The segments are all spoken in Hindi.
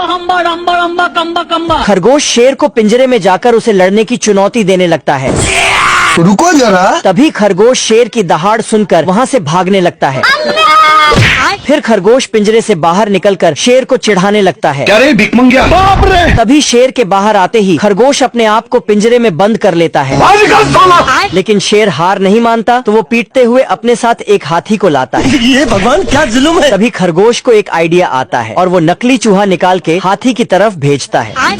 हम्बा हम्बा रम्बा रम्बा कम्बा कम्बा। खरगोश शेर को पिंजरे में जाकर उसे लड़ने की चुनौती देने लगता है। रुको जरा। तभी खरगोश शेर की दहाड़ सुनकर वहाँ से भागने लगता है। फिर खरगोश पिंजरे से बाहर निकलकर शेर को चिढ़ाने लगता है। क्या रे भिख मंगिया? बाप रे! तभी शेर के बाहर आते ही खरगोश अपने आप को पिंजरे में बंद कर लेता है। लेकिन शेर हार नहीं मानता, तो वो पीटते हुए अपने साथ एक हाथी को लाता है। ये भगवान क्या जुल्म है। तभी खरगोश को एक आइडिया आता है और वो नकली चूहा निकाल के हाथी की तरफ भेजता है।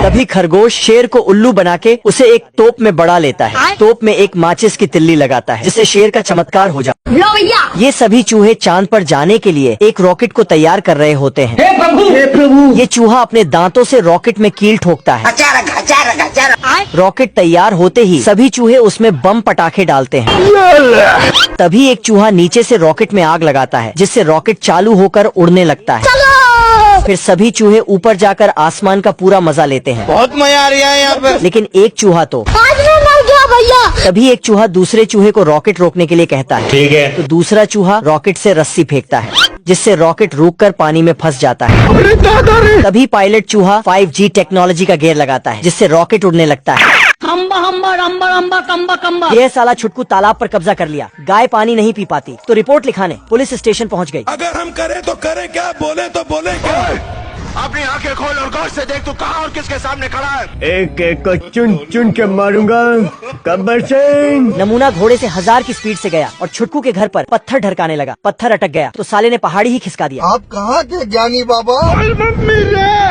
तभी खरगोश शेर को उल्लू बना के उसे एक तोप में बढ़ा लेता है। तोप में एक माचिस की तिल्ली लगाता है, जिससे शेर का चमत्कार हो जाता है। ये सभी चूहे चांद पर जाने के लिए एक रॉकेट को तैयार कर रहे होते हैं। हे प्रभु ये चूहा अपने दांतों से रॉकेट में कील ठोकता है। रॉकेट तैयार होते ही सभी चूहे उसमें बम पटाखे डालते हैं। तभी एक चूहा नीचे से रॉकेट में आग लगाता है, जिससे रॉकेट चालू होकर उड़ने लगता है। फिर सभी चूहे ऊपर जाकर आसमान का पूरा मजा लेते हैं। बहुत मजा आ रहा है यहाँ पे। लेकिन एक चूहा तो तभी एक चूहा दूसरे चूहे को रॉकेट रोकने के लिए कहता है। ठीक है। तो दूसरा चूहा रॉकेट से रस्सी फेंकता है, जिससे रॉकेट रुककर पानी में फंस जाता है। अरे दादा रे! तभी पायलट चूहा 5G टेक्नोलॉजी का गियर लगाता है, जिससे रॉकेट उड़ने लगता है। हम्बा हम्बा रम्बा रम्बा कम्बा कम्बा। यह साला छुटकू तालाब पर कब्जा कर लिया। गाय पानी नहीं पी पाती, तो रिपोर्ट लिखाने पुलिस स्टेशन पहुंच गई। अगर हम करें तो करें क्या, बोले तो बोले क्या? अपनी आंखें खोल और गौर से देख, तू कहाँ और किसके सामने खड़ा है? एक एक को चुन चुन के मारूंगा। गब्बर सिंह। नमूना घोड़े से 1000 की स्पीड से गया और छुटकू के घर पर पत्थर ढरकाने लगा। पत्थर अटक गया तो साले ने पहाड़ी ही खिसका दिया। आप कहाँ के ज्ञानी बाबा?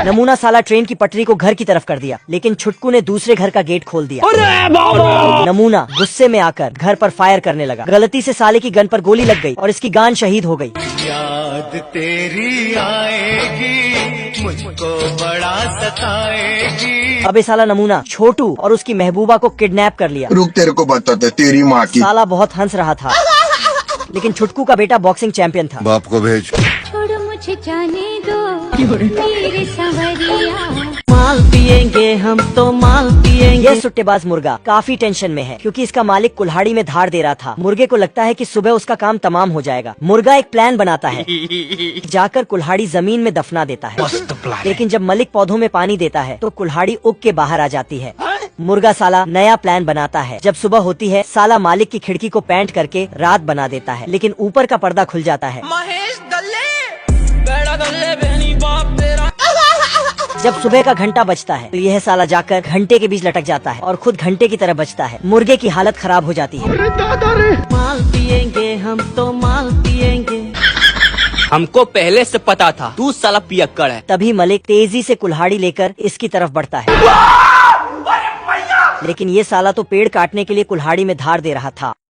नमूना साला ट्रेन की पटरी को घर की तरफ कर दिया, लेकिन छुटकू ने दूसरे घर का गेट खोल दिया। नमूना गुस्से में आकर घर पर फायर करने लगा। गलती से साले की गन पर गोली लग गई और इसकी गान शहीद हो गई। याद तेरी आएगी, मुझको बड़ा सताएगी। अबे साला नमूना छोटू और उसकी महबूबा को किडनैप कर लिया। रुक, तेरे को बताते तेरी माँ की। साला बहुत हंस रहा था, लेकिन छुटकू का बेटा बॉक्सिंग चैंपियन था। बाप को भेज। छोड़ो मुझे जाने दो मेरे संवरिया। माल पिएंगे हम तो माल पिएंगे। यह सुट्टेबाज मुर्गा काफी टेंशन में है, क्योंकि इसका मालिक कुल्हाड़ी में धार दे रहा था। मुर्गे को लगता है कि सुबह उसका काम तमाम हो जाएगा। मुर्गा एक प्लान बनाता है, जाकर कुल्हाड़ी जमीन में दफना देता है। लेकिन जब मलिक पौधों में पानी देता है तो कुल्हाड़ी उग के बाहर आ जाती है। मुर्गा साला नया प्लान बनाता है। जब सुबह होती है, साला मालिक की खिड़की को पेंट करके रात बना देता है, लेकिन ऊपर का पर्दा खुल जाता है। महेश दल्ले बेड़ा दल्ले बहनी बाप तेरा। जब सुबह का घंटा बजता है तो यह साला जाकर घंटे के बीच लटक जाता है और खुद घंटे की तरह बजता है। मुर्गे की हालत खराब हो जाती है। माल पिएंगे हम तो माल पिएंगे। हमको पहले से पता था तू साला पियक्कड़ है। तभी मलिक तेजी से कुल्हाड़ी लेकर इसकी तरफ बढ़ता है, लेकिन ये साला तो पेड़ काटने के लिए कुल्हाड़ी में धार दे रहा था।